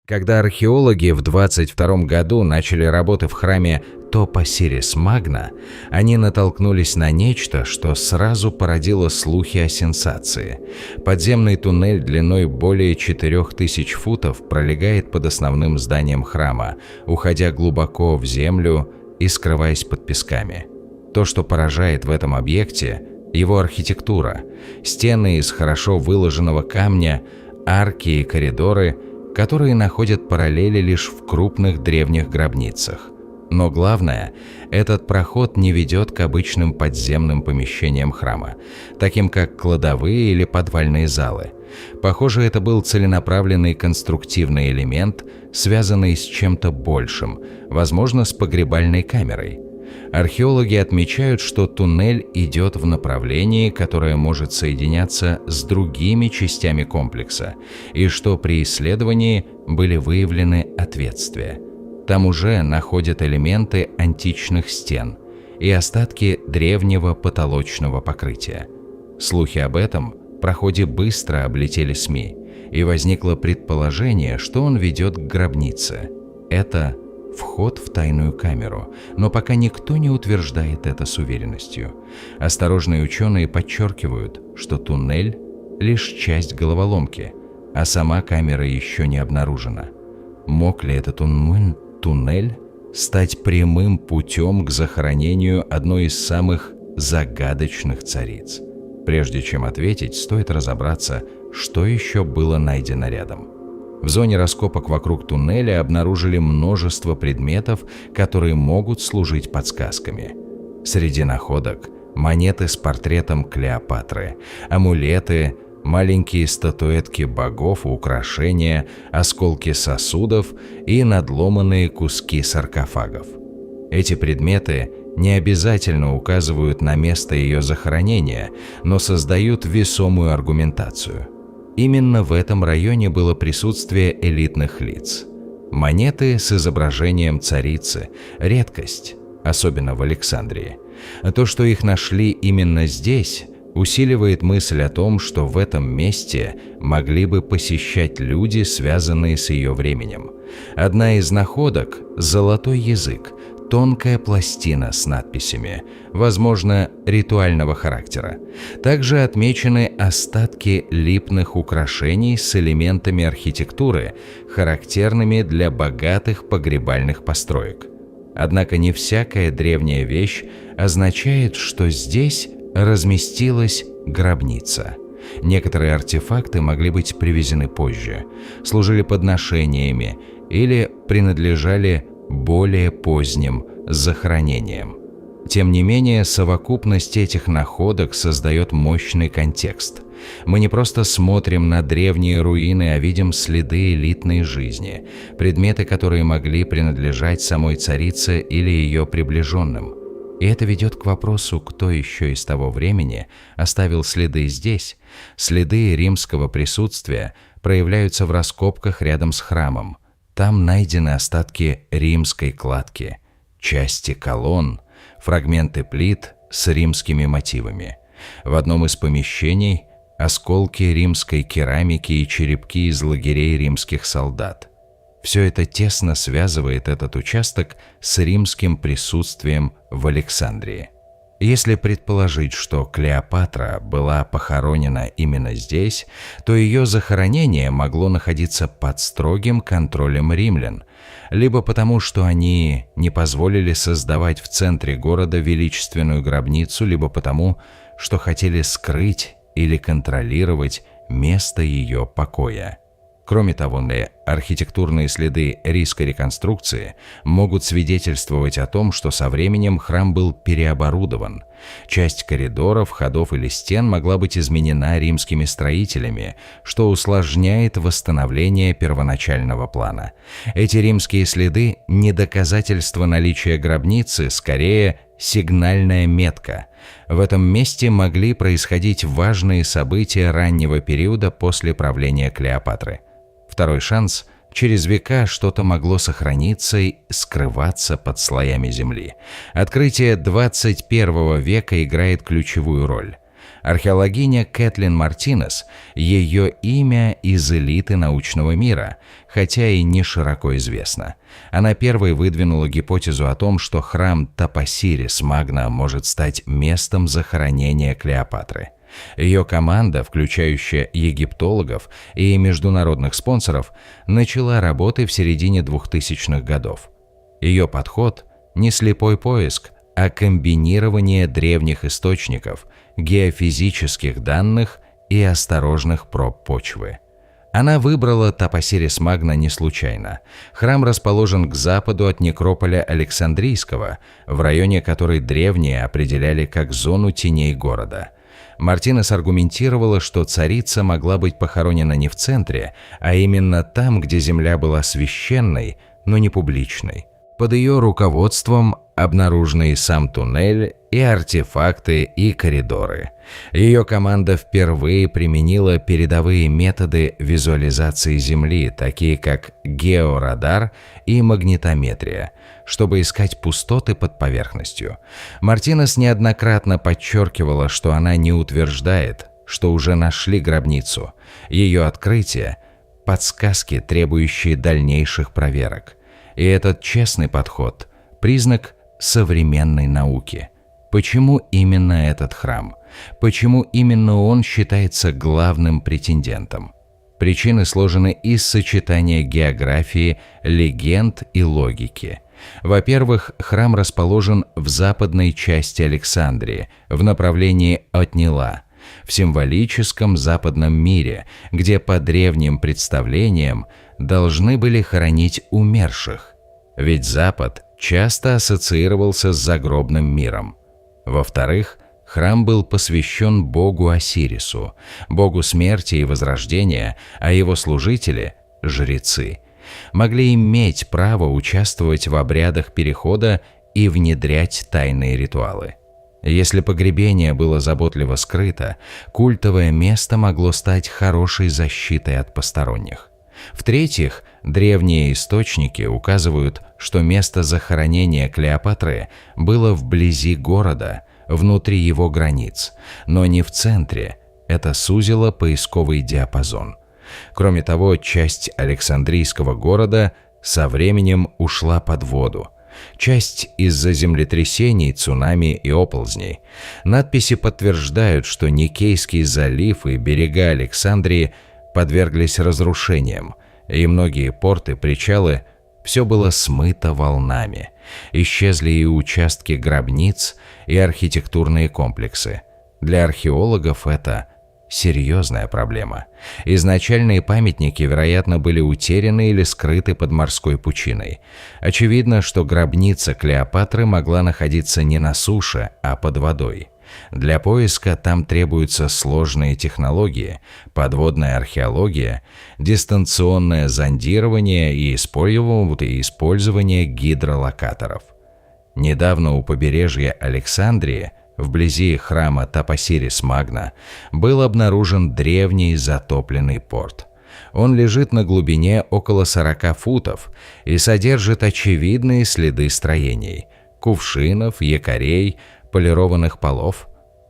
Когда археологи в 22 году начали работы в храме Топа-Сирис Магна, они натолкнулись на нечто, что сразу породило слухи о сенсации. Подземный туннель длиной более 4000 футов пролегает под основным зданием храма, уходя глубоко в землю и скрываясь под песками. То, что поражает в этом объекте – его архитектура. Стены из хорошо выложенного камня, арки и коридоры, которые находят параллели лишь в крупных древних гробницах. Но главное, этот проход не ведет к обычным подземным помещениям храма, таким как кладовые или подвальные залы. Похоже, это был целенаправленный конструктивный элемент, связанный с чем-то большим, возможно, с погребальной камерой. Археологи отмечают, что туннель идет в направлении, которое может соединяться с другими частями комплекса, и что при исследовании были выявлены ответствия. Там уже находят элементы античных стен и остатки древнего потолочного покрытия. Слухи об этом проходе быстро облетели СМИ, и возникло предположение, что он ведет к гробнице. Это вход в тайную камеру, но пока никто не утверждает это с уверенностью. Осторожные ученые подчеркивают, что туннель – лишь часть головоломки, а сама камера еще не обнаружена. Мог ли этот туннель стать прямым путем к захоронению одной из самых загадочных цариц? Прежде чем ответить, стоит разобраться, что еще было найдено рядом. В зоне раскопок вокруг туннеля обнаружили множество предметов, которые могут служить подсказками. Среди находок – монеты с портретом Клеопатры, амулеты, маленькие статуэтки богов, украшения, осколки сосудов и надломанные куски саркофагов. Эти предметы не обязательно указывают на место ее захоронения, но создают весомую аргументацию. Именно в этом районе было присутствие элитных лиц. Монеты с изображением царицы – редкость, особенно в Александрии. То, что их нашли именно здесь, усиливает мысль о том, что в этом месте могли бы посещать люди, связанные с ее временем. Одна из находок – золотой язык, тонкая пластина с надписями, возможно, ритуального характера. Также отмечены остатки липных украшений с элементами архитектуры, характерными для богатых погребальных построек. Однако не всякая древняя вещь означает, что здесь разместилась гробница. Некоторые артефакты могли быть привезены позже, служили подношениями или принадлежали более поздним захоронениям. Тем не менее, совокупность этих находок создает мощный контекст. Мы не просто смотрим на древние руины, а видим следы элитной жизни, предметы, которые могли принадлежать самой царице или ее приближенным. И это ведет к вопросу, кто еще из того времени оставил следы здесь. Следы римского присутствия проявляются в раскопках рядом с храмом. Там найдены остатки римской кладки, части колонн, фрагменты плит с римскими мотивами. В одном из помещений – осколки римской керамики и черепки из лагерей римских солдат. Все это тесно связывает этот участок с римским присутствием в Александрии. Если предположить, что Клеопатра была похоронена именно здесь, то ее захоронение могло находиться под строгим контролем римлян, либо потому, что они не позволили создавать в центре города величественную гробницу, либо потому, что хотели скрыть или контролировать место ее покоя. Кроме того, архитектурные следы римской реконструкции могут свидетельствовать о том, что со временем храм был переоборудован. Часть коридоров, ходов или стен могла быть изменена римскими строителями, что усложняет восстановление первоначального плана. Эти римские следы – не доказательство наличия гробницы, скорее сигнальная метка. В этом месте могли происходить важные события раннего периода после правления Клеопатры. Второй шанс – через века что-то могло сохраниться и скрываться под слоями земли. Открытие 21 века играет ключевую роль. Археологиня Кэтлин Мартинес – ее имя из элиты научного мира, хотя и не широко известно. Она первой выдвинула гипотезу о том, что храм Топосирис Магна может стать местом захоронения Клеопатры. Ее команда, включающая египтологов и международных спонсоров, начала работы в середине 2000-х годов. Ее подход – не слепой поиск, а комбинирование древних источников, геофизических данных и осторожных проб почвы. Она выбрала Топосирис Магна не случайно. Храм расположен к западу от некрополя Александрийского, в районе который древние определяли как зону теней города. Мартинес аргументировала, что царица могла быть похоронена не в центре, а именно там, где земля была священной, но не публичной. Под ее руководством обнаружены и сам туннель, и артефакты, и коридоры. Ее команда впервые применила передовые методы визуализации Земли, такие как георадар и магнитометрия, чтобы искать пустоты под поверхностью. Мартинес неоднократно подчеркивала, что она не утверждает, что уже нашли гробницу. Ее открытие – подсказки, требующие дальнейших проверок. И этот честный подход – признак современной науки. Почему именно этот храм? Почему именно он считается главным претендентом? Причины сложены из сочетания географии, легенд и логики. Во-первых, храм расположен в западной части Александрии, в направлении от Нила, в символическом западном мире, где по древним представлениям должны были хоронить умерших. Ведь Запад часто ассоциировался с загробным миром. Во-вторых, храм был посвящен богу Осирису, богу смерти и возрождения, а его служители – жрецы – могли иметь право участвовать в обрядах перехода и внедрять тайные ритуалы. Если погребение было заботливо скрыто, культовое место могло стать хорошей защитой от посторонних. В-третьих, древние источники указывают, что место захоронения Клеопатры было вблизи города, внутри его границ, но не в центре. Это сузило поисковый диапазон. Кроме того, часть Александрийского города со временем ушла под воду. Часть из-за землетрясений, цунами и оползней. Надписи подтверждают, что Никейский залив и берега Александрии подверглись разрушениям, и многие порты, причалы – все было смыто волнами. Исчезли и участки гробниц, и архитектурные комплексы. Для археологов это серьезная проблема. Изначальные памятники, вероятно, были утеряны или скрыты под морской пучиной. Очевидно, что гробница Клеопатры могла находиться не на суше, а под водой. Для поиска там требуются сложные технологии, подводная археология, дистанционное зондирование и использование гидролокаторов. Недавно у побережья Александрии, вблизи храма Топосирис Магна, был обнаружен древний затопленный порт. Он лежит на глубине около 40 футов и содержит очевидные следы строений – кувшинов, якорей, полированных полов.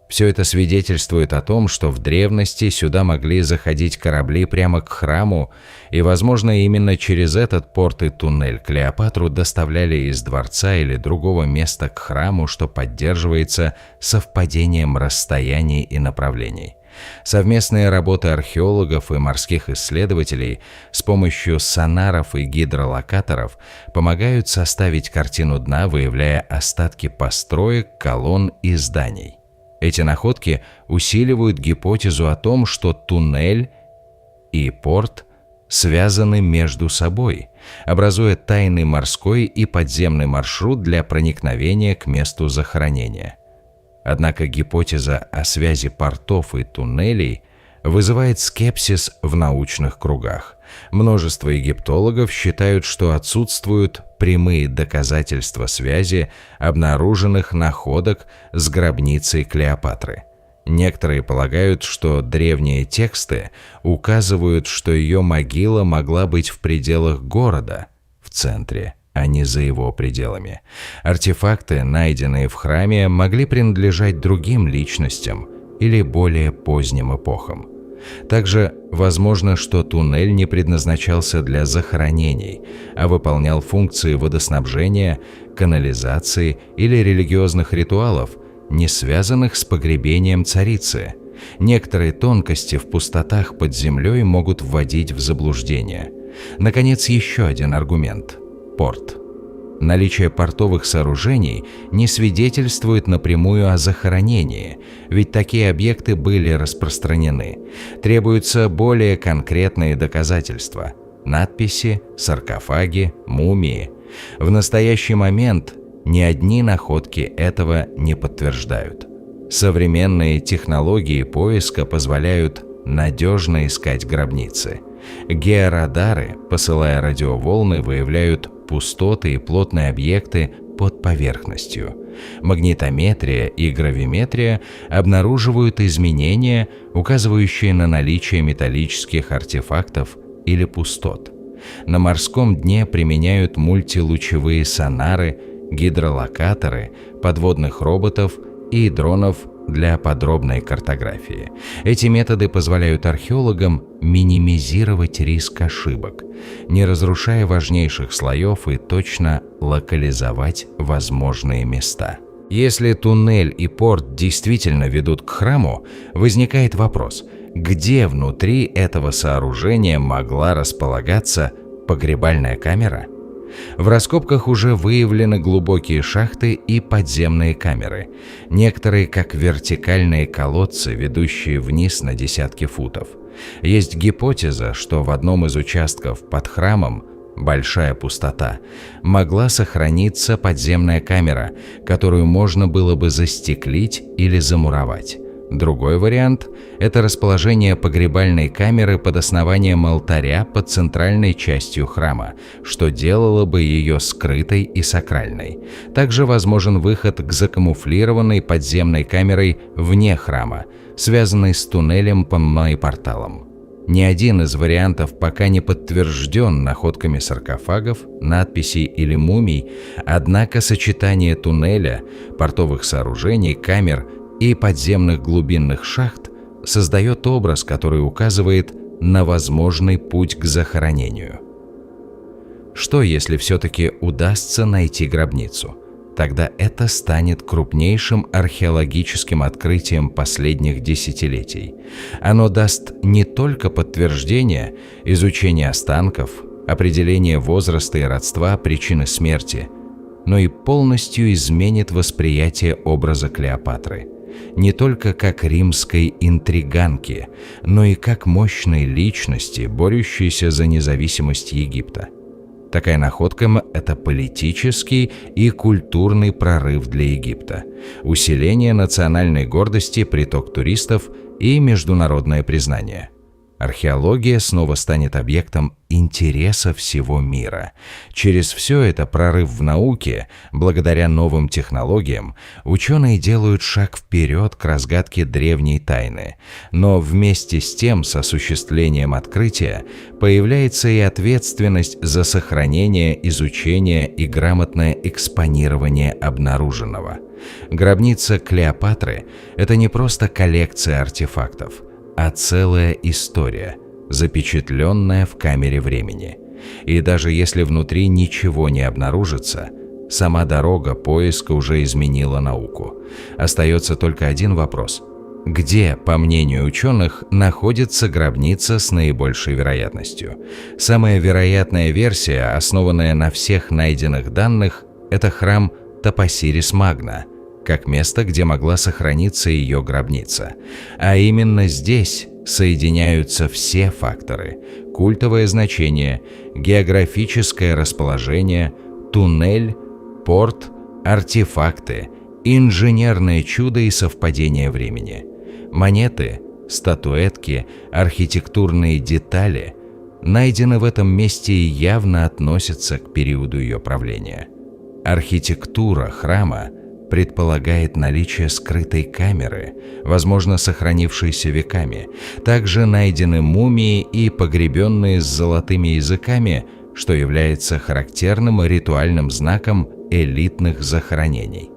Все это свидетельствует о том, что в древности сюда могли заходить корабли прямо к храму, и, возможно, именно через этот порт и туннель Клеопатру доставляли из дворца или другого места к храму, что поддерживается совпадением расстояний и направлений. Совместные работы археологов и морских исследователей с помощью сонаров и гидролокаторов помогают составить картину дна, выявляя остатки построек, колонн и зданий. Эти находки усиливают гипотезу о том, что туннель и порт связаны между собой, образуя тайный морской и подземный маршрут для проникновения к месту захоронения. Однако гипотеза о связи портов и туннелей вызывает скепсис в научных кругах. Множество египтологов считают, что отсутствуют прямые доказательства связи обнаруженных находок с гробницей Клеопатры. Некоторые полагают, что древние тексты указывают, что ее могила могла быть в пределах города, в центре, а не за его пределами. Артефакты, найденные в храме, могли принадлежать другим личностям, или более поздним эпохам. Также возможно, что туннель не предназначался для захоронений, а выполнял функции водоснабжения, канализации или религиозных ритуалов, не связанных с погребением царицы. Некоторые тонкости в пустотах под землей могут вводить в заблуждение. Наконец, еще один аргумент – порт. Наличие портовых сооружений не свидетельствует напрямую о захоронении, ведь такие объекты были распространены. Требуются более конкретные доказательства – надписи, саркофаги, мумии. В настоящий момент ни одни находки этого не подтверждают. Современные технологии поиска позволяют надежно искать гробницы. Георадары, посылая радиоволны, выявляют пустоты и плотные объекты под поверхностью. Магнитометрия и гравиметрия обнаруживают изменения, указывающие на наличие металлических артефактов или пустот. На морском дне применяют мультилучевые сонары, гидролокаторы, подводных роботов и дронов для подробной картографии. Эти методы позволяют археологам минимизировать риск ошибок, не разрушая важнейших слоев и точно локализовать возможные места. Если туннель и порт действительно ведут к храму, возникает вопрос, где внутри этого сооружения могла располагаться погребальная камера? В раскопках уже выявлены глубокие шахты и подземные камеры, некоторые как вертикальные колодцы, ведущие вниз на десятки футов. Есть гипотеза, что в одном из участков под храмом, большая пустота, могла сохраниться подземная камера, которую можно было бы застеклить или замуровать. Другой вариант – это расположение погребальной камеры под основанием алтаря под центральной частью храма, что делало бы ее скрытой и сакральной. Также возможен выход к закамуфлированной подземной камерой вне храма, связанной с туннелем и порталом. Ни один из вариантов пока не подтвержден находками саркофагов, надписей или мумий, однако сочетание туннеля, портовых сооружений, камер и подземных глубинных шахт создает образ, который указывает на возможный путь к захоронению. Что, если все-таки удастся найти гробницу? Тогда это станет крупнейшим археологическим открытием последних десятилетий. Оно даст не только подтверждение, изучение останков, определение возраста и родства, причины смерти, но и полностью изменит восприятие образа Клеопатры. Не только как римской интриганки, но и как мощной личности, борющейся за независимость Египта. Такая находка – это политический и культурный прорыв для Египта, усиление национальной гордости, приток туристов и международное признание. Археология снова станет объектом интереса всего мира. Через все это прорыв в науке, благодаря новым технологиям, ученые делают шаг вперед к разгадке древней тайны. Но вместе с тем, с осуществлением открытия, появляется и ответственность за сохранение, изучение и грамотное экспонирование обнаруженного. Гробница Клеопатры – это не просто коллекция артефактов, а целая история, запечатленная в камере времени. И даже если внутри ничего не обнаружится, сама дорога поиска уже изменила науку. Остается только один вопрос. Где, по мнению ученых, находится гробница с наибольшей вероятностью? Самая вероятная версия, основанная на всех найденных данных, это храм Топосирис-Магна, как место, где могла сохраниться ее гробница. А именно здесь соединяются все факторы: культовое значение, географическое расположение, туннель, порт, артефакты, инженерное чудо и совпадение времени. Монеты, статуэтки, архитектурные детали найдены в этом месте и явно относятся к периоду ее правления. Архитектура храма предполагает наличие скрытой камеры, возможно, сохранившейся веками. Также найдены мумии и погребенные с золотыми языками, что является характерным ритуальным знаком элитных захоронений.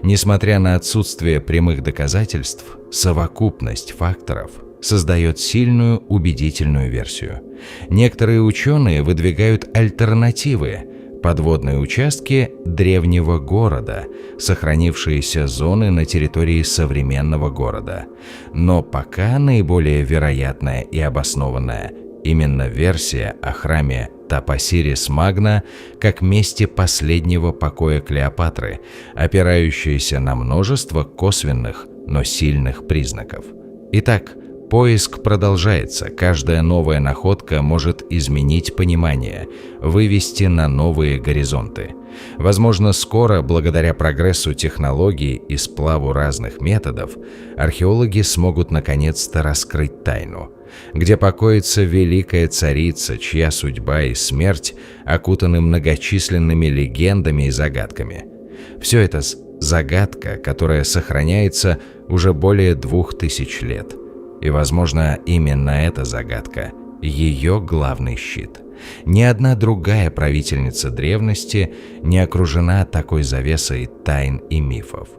Несмотря на отсутствие прямых доказательств, совокупность факторов создает сильную убедительную версию. Некоторые ученые выдвигают альтернативы: подводные участки древнего города, сохранившиеся зоны на территории современного города. Но пока наиболее вероятная и обоснованная именно версия о храме Тапосирис Магна как месте последнего покоя Клеопатры, опирающаяся на множество косвенных, но сильных признаков. Итак, поиск продолжается. Каждая новая находка может изменить понимание, вывести на новые горизонты. Возможно, скоро, благодаря прогрессу технологий и сплаву разных методов, археологи смогут наконец-то раскрыть тайну. Где покоится великая царица, чья судьба и смерть окутаны многочисленными легендами и загадками. Все это загадка, которая сохраняется уже более 2000 лет. И, возможно, именно эта загадка – ее главный щит. Ни одна другая правительница древности не окружена такой завесой тайн и мифов.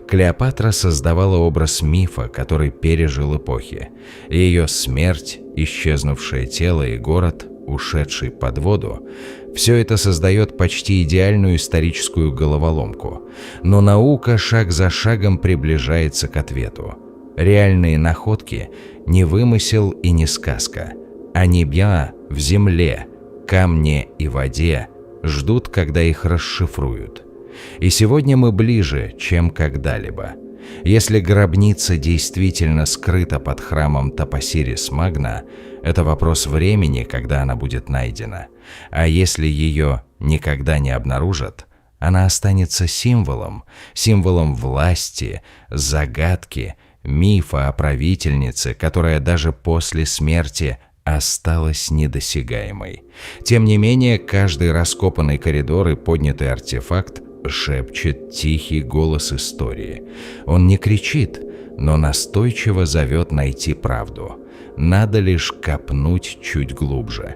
Клеопатра создавала образ мифа, который пережил эпохи. Ее смерть, исчезнувшее тело и город, ушедший под воду – все это создает почти идеальную историческую головоломку. Но наука шаг за шагом приближается к ответу. Реальные находки – не вымысел и не сказка. Они в земле, камне и воде ждут, когда их расшифруют. И сегодня мы ближе, чем когда-либо. Если гробница действительно скрыта под храмом Тапосирис Магна, это вопрос времени, когда она будет найдена. А если ее никогда не обнаружат, она останется символом власти, загадки, мифа о правительнице, которая даже после смерти осталась недосягаемой. Тем не менее, каждый раскопанный коридор и поднятый артефакт шепчет тихий голос истории. Он не кричит, но настойчиво зовет найти правду. Надо лишь копнуть чуть глубже.